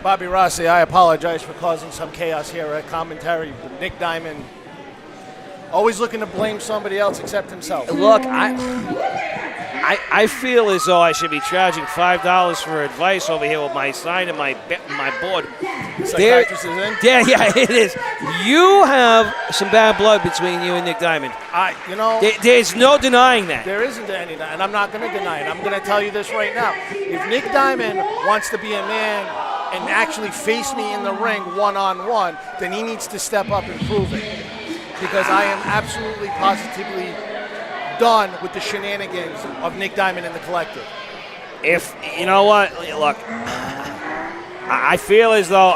Bobby Rossi, I apologize for causing some chaos here at commentary. Nick Diamond, always looking to blame somebody else except himself. Look, I feel as though I should be charging $5 for advice over here with my sign and my board. Psychiatrist is in? Yeah, it is. You have some bad blood between you and Nick Diamond. There's no denying that. There isn't any, and I'm not going to deny it. I'm going to tell you this right now. If Nick Diamond wants to be a man and actually face me in the ring one-on-one, then he needs to step up and prove it. Because I am absolutely, positively done with the shenanigans of Nick Diamond and the collective. If you know what, look, I feel as though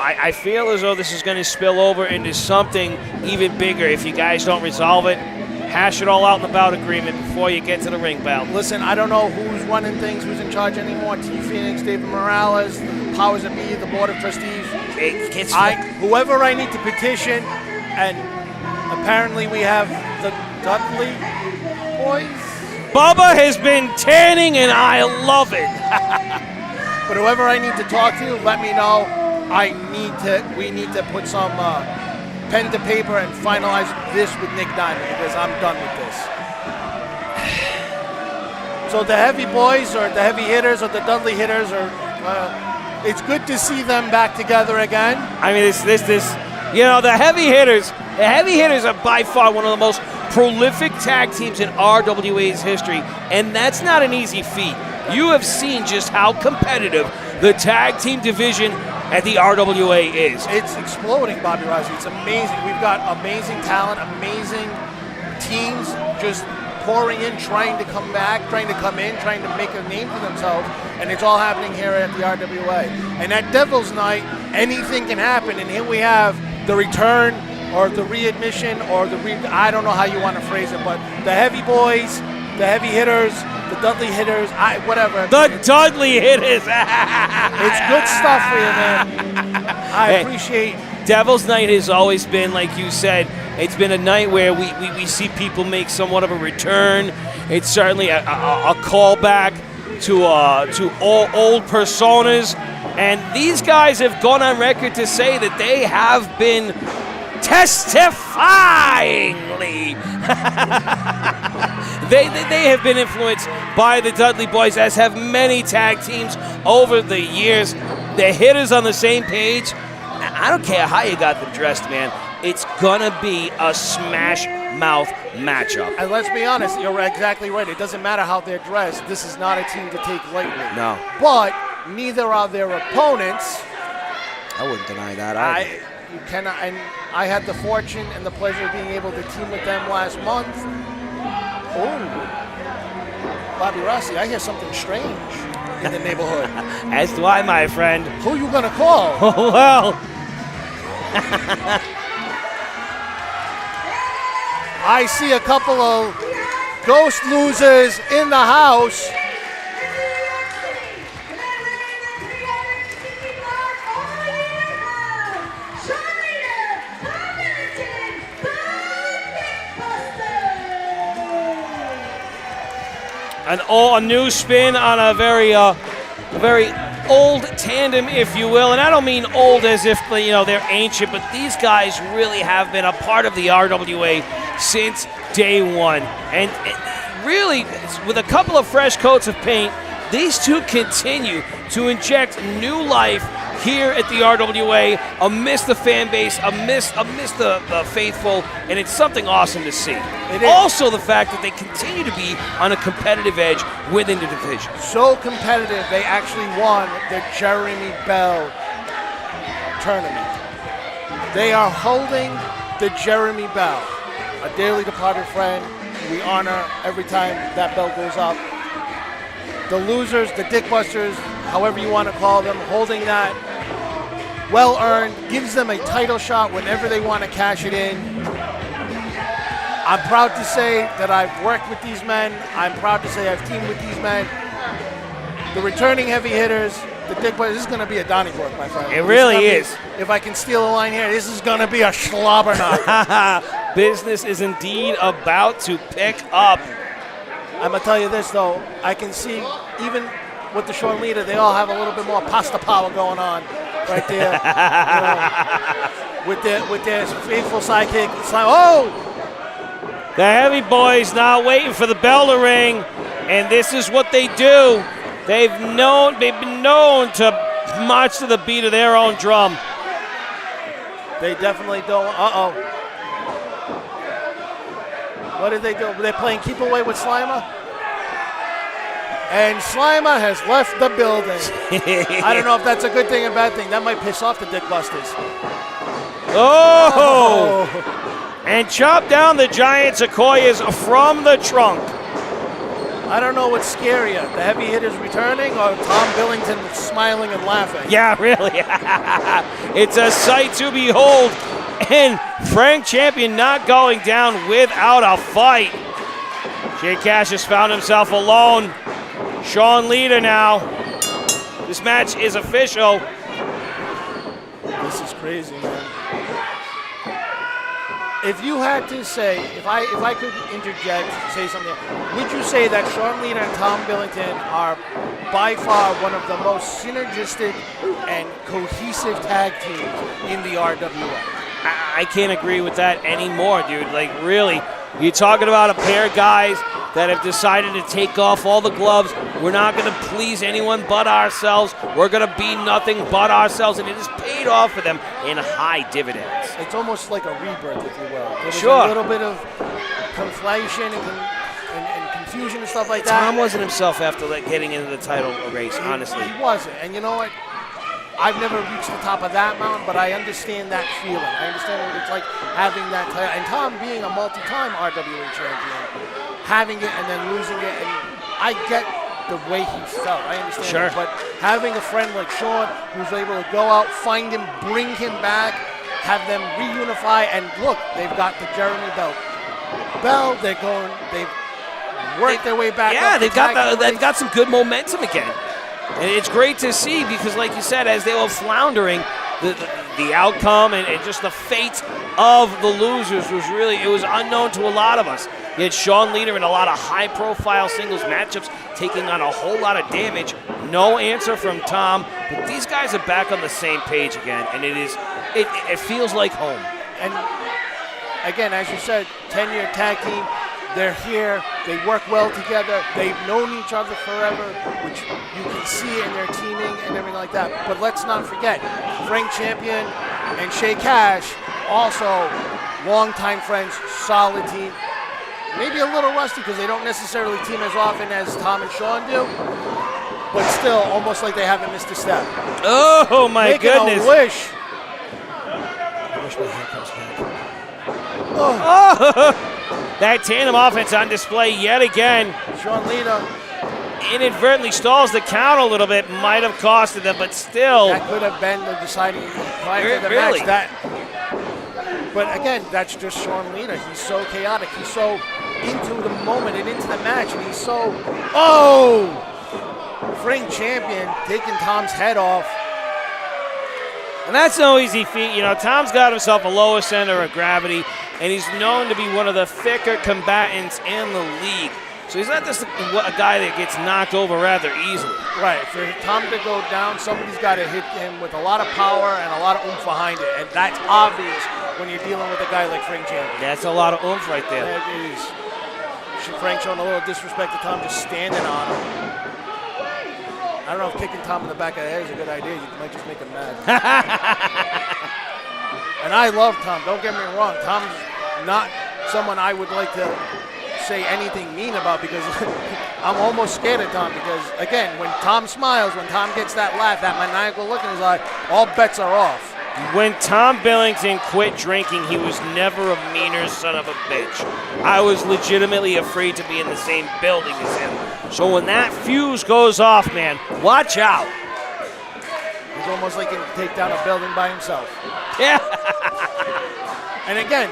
this is going to spill over into something even bigger if you guys don't resolve it. Hash it all out in the bout agreement before you get to the ring bell. Listen, I don't know who's running things, who's in charge anymore. T. Phoenix, David Morales, the powers that be, the board of trustees. Whoever I need to petition, and apparently we have the Dudley boys. Bubba has been tanning, and I love it. But whoever I need to talk to, let me know. We need to put some pen to paper and finalize this with Nick Diamond because I'm done with this. So the heavy boys or the heavy hitters or the Dudley hitters it's good to see them back together again. I mean, the heavy hitters. The heavy hitters are by far one of the most prolific tag teams in RWA's history, and that's not an easy feat. You have seen just how competitive the tag team division at the RWA is. It's exploding, Bobby Rossi. It's amazing. We've got amazing talent, amazing teams just pouring in, trying to come back, trying to come in, trying to make a name for themselves, and it's all happening here at the RWA. And at Devil's Night, anything can happen, and here we have the return or the readmission or I don't know how you want to phrase it, but the heavy boys, the heavy hitters, the Dudley hitters, whatever. The Dudley hitters. It's good stuff for you, man. I appreciate. Devil's Night has always been, like you said, it's been a night where we see people make somewhat of a return. It's certainly a callback to all old personas, and these guys have gone on record to say that they have been testifyingly they have been influenced by the Dudley Boys, as have many tag teams over the years. The hitters on the same page. I don't care how you got them dressed, man. It's gonna be a smash mouth matchup. And let's be honest, you're exactly right. It doesn't matter how they're dressed. This is not a team to take lightly. No. But neither are their opponents. I wouldn't deny that either. You cannot, and I had the fortune and the pleasure of being able to team with them last month. Oh, Bobby Rossi, I hear something strange in the neighborhood. As do I, my friend. Who are you gonna call? Oh, well. I see a couple of ghost losers in the house. A new spin on a very old tandem, if you will. And I don't mean old as if they're ancient, but these guys really have been a part of the RWA since day one. And really, with a couple of fresh coats of paint, these two continue to inject new life here at the RWA amidst the fan base, amidst the faithful, and it's something awesome to see. Also, the fact that they continue to be on a competitive edge within the division. So competitive, they actually won the Jeremy Bell tournament. They are holding the Jeremy Bell, a dearly departed friend we honor every time that bell goes up. The losers, the dickbusters, however you want to call them, holding that well-earned, gives them a title shot whenever they want to cash it in. I'm proud to say that I've worked with these men. I'm proud to say I've teamed with these men. The returning heavy hitters, the dickbusters, this is going to be a Donnybrook, my friend. It really is. If I can steal a line here, this is going to be a slobber knocker. Business is indeed about to pick up. I'm going to tell you this, though. I can see, even with the Sean leader, they all have a little bit more pasta power going on. right there. With their faithful sidekick. Oh! The heavy boys now waiting for the bell to ring, and this is what they do. They've been known to march to the beat of their own drum. They definitely don't. Uh-oh. What did they do? They're playing keep away with Slimer? And Slimer has left the building. I don't know if that's a good thing or bad thing. That might piss off the Dick Busters. Oh! And chop down the giant sequoias from the trunk. I don't know what's scarier, the heavy hitters returning or Tom Billington smiling and laughing. Yeah, really. It's a sight to behold. And Frank Champion not going down without a fight. Jay Cash has found himself alone. Sean Leader now. This match is official. This is crazy, man. If you had to say, if I could interject, say something, would you say that Sean Leader and Tom Billington are by far one of the most synergistic and cohesive tag teams in the RWA? I can't agree with that anymore, dude. Like, really, you're talking about a pair of guys that have decided to take off all the gloves. We're not going to please anyone but ourselves. We're going to be nothing but ourselves, and it has paid off for them in high dividends. It's almost like a rebirth, if you will. There was Sure. a little bit of conflation and confusion and stuff like that. Tom wasn't himself after getting into the title race, honestly. He wasn't. And you know what? I've never reached the top of that mountain, but I understand that feeling. I understand what it's like having that title. And Tom being a multi-time RWA champion, having it and then losing it, and I get the way he felt. I understand Sure. that. But having a friend like Sean who's able to go out, find him, bring him back, have them reunify, and look, they've got the Jeremy Bell. They've worked their way back. Yeah, up they've the got some good momentum again. And it's great to see because, like you said, as they were floundering, the outcome and just the fate of the losers was really, it was unknown to a lot of us. You had Sean Leader in a lot of high-profile singles matchups taking on a whole lot of damage. No answer from Tom, but these guys are back on the same page again, and it feels like home. And again, as you said, 10-year tag team. They're here. They work well together. They've known each other forever, which you can see in their teaming and everything like that. But let's not forget, Frank Champion and Shay Cash, also longtime friends, solid team. Maybe a little rusty because they don't necessarily team as often as Tom and Sean do, but still almost like they haven't missed a step. Oh, my goodness. I wish my hair comes back. Oh. That tandem offense on display yet again. Sean Leader inadvertently stalls the count a little bit, might have costed them, but still. That could have been the deciding prior to the Really? match. But again, that's just Sean Leader. He's so chaotic. He's so into the moment and into the match, and he's so. Oh! Frank Champion taking Tom's head off. And that's no easy feat. You know, Tom's got himself a lower center of gravity, and he's known to be one of the thicker combatants in the league. So he's not just a guy that gets knocked over rather easily. Right. For Tom to go down, somebody's got to hit him with a lot of power and a lot of oomph behind it. And that's obvious when you're dealing with a guy like Frank Champion. That's a lot of oomph right there. That is. Frank showing a little disrespect to Tom, just standing on him. I don't know if kicking Tom in the back of the head is a good idea. You might just make him mad. And I love Tom. Don't get me wrong. Tom's not someone I would like to say anything mean about because I'm almost scared of Tom because, again, when Tom smiles, when Tom gets that laugh, that maniacal look in his eye, all bets are off. When Tom Billington quit drinking, he was never a meaner son of a bitch. I was legitimately afraid to be in the same building as him. So when that fuse goes off, man, watch out. It's almost like he can take down a building by himself. Yeah. And again,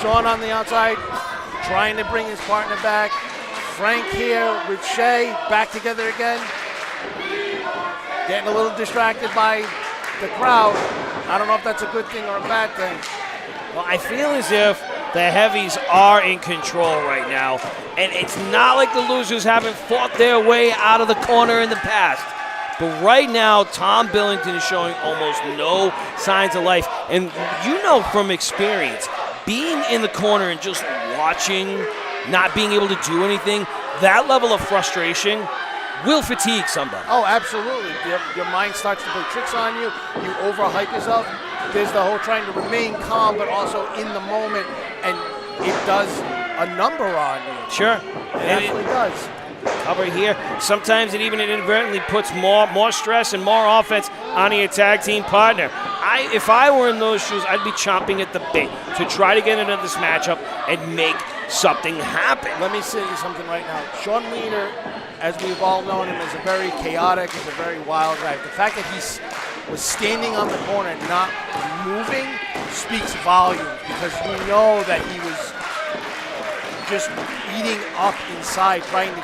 Sean on the outside, trying to bring his partner back. Frank here with Shay, back together again. Getting a little distracted by the crowd. I don't know if that's a good thing or a bad thing. Well, I feel as if the heavies are in control right now. And it's not like the losers haven't fought their way out of the corner in the past. But right now, Tom Billington is showing almost no signs of life. And you know from experience, being in the corner and just watching, not being able to do anything, that level of frustration will fatigue somebody. Oh, absolutely. Your mind starts to play tricks on you. You overhype yourself. There's the whole trying to remain calm, but also in the moment, and it does a number on you. Sure. It actually does. Cover here. Sometimes it even inadvertently puts more stress and more offense on your tag team partner. If I were in those shoes, I'd be chomping at the bit to try to get into this matchup and make something happen. Let me say something right now. Sean Leader, as we've all known him, is a very chaotic, is a very wild guy. The fact that he was standing on the corner and not moving speaks volumes, because we know that he was just eating up inside, trying to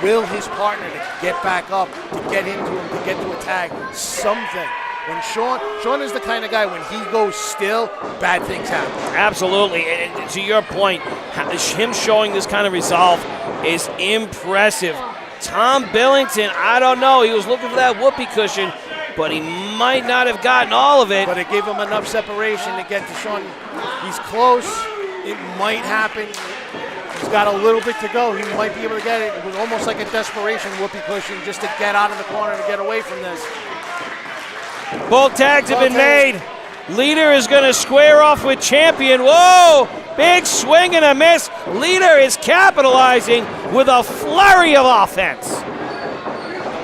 will his partner to get back up, to get into him, to get to a tag, something. When Sean is the kind of guy, when he goes still, bad things happen. Absolutely, and to your point, him showing this kind of resolve is impressive. Tom Billington, I don't know, he was looking for that whoopee cushion, but he might not have gotten all of it. But it gave him enough separation to get to Sean. He's close, it might happen. He's got a little bit to go. He might be able to get it. It was almost like a desperation whoopee cushion just to get out of the corner to get away from this. Both tags have been made. Leader is going to square off with Champion. Whoa! Big swing and a miss. Leader is capitalizing with a flurry of offense. The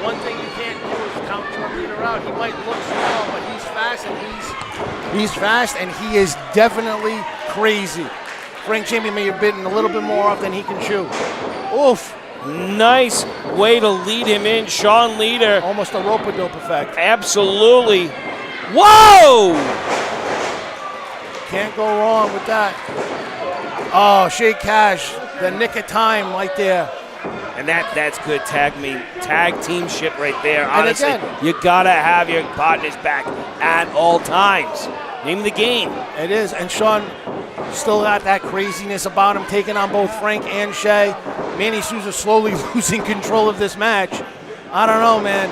one thing you can't do is count Sean Leader out. He might look small, but he's fast and he is definitely crazy. Frank Champion may have bitten a little bit more off than he can chew. Oof. Nice way to lead him in, Sean Leader. Almost a rope-a-dope effect. Absolutely. Whoa! Can't go wrong with that. Oh, Shake Cash, the nick of time right there. And that's good tag teamship right there. Honestly, again, you gotta have your partner's back at all times. Name of the game. It is, and Sean still got that craziness about him, taking on both Frank and Shea. Manny Souza slowly losing control of this match. I don't know, man.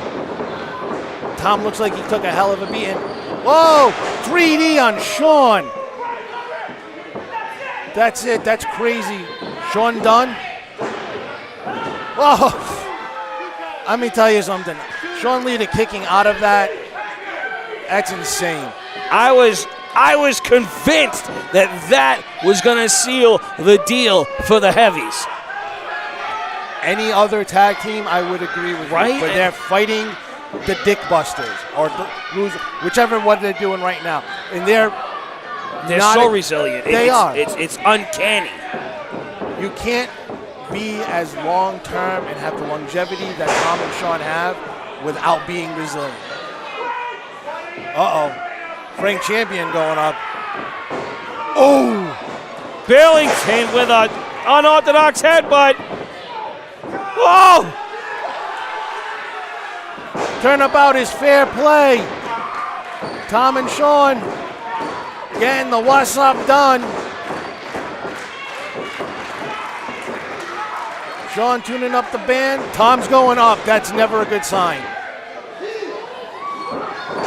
Tom looks like he took a hell of a beating. Whoa! 3D on Sean. That's it. That's crazy. Sean done. Whoa! Let me tell you something. Sean Leader kicking out of that. That's insane. I was convinced that was going to seal the deal for the heavies. Any other tag team, I would agree with you. But they're fighting the Dick Busters or the loser, whichever one they're doing right now. And they're so resilient. They are. It's uncanny. You can't be as long-term and have the longevity that Tom and Sean have without being resilient. Uh-oh. Frank Champion going up. Oh! Billington with an unorthodox headbutt. Whoa! Turnabout is fair play. Tom and Sean getting the what's up done. Sean tuning up the band. Tom's going up. That's never a good sign.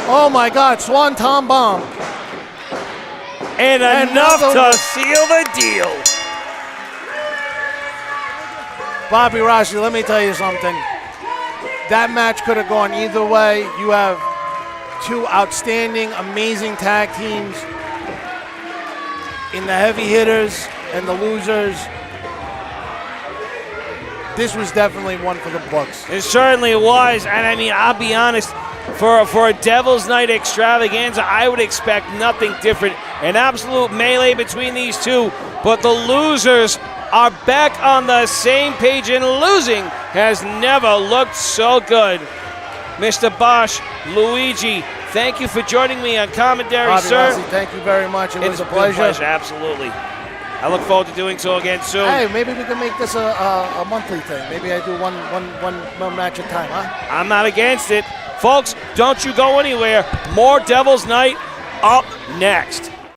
Oh my God, Swan Tom bomb. And enough to seal the deal. Bobby Rossi, let me tell you something. That match could have gone either way. You have two outstanding, amazing tag teams in the heavy hitters and the losers. This was definitely one for the books. It certainly was, and I mean, I'll be honest, for a Devil's Night extravaganza, I would expect nothing different. An absolute melee between these two, but the losers are back on the same page, and losing has never looked so good. Mr. Bosch, Luigi, thank you for joining me on commentary, Bobby sir. Rossi, thank you very much. It was a pleasure. Absolutely. I look forward to doing so again soon. Hey, maybe we can make this a monthly thing. Maybe I do one match at a time, huh? I'm not against it. Folks, don't you go anywhere. More Devil's Night up next.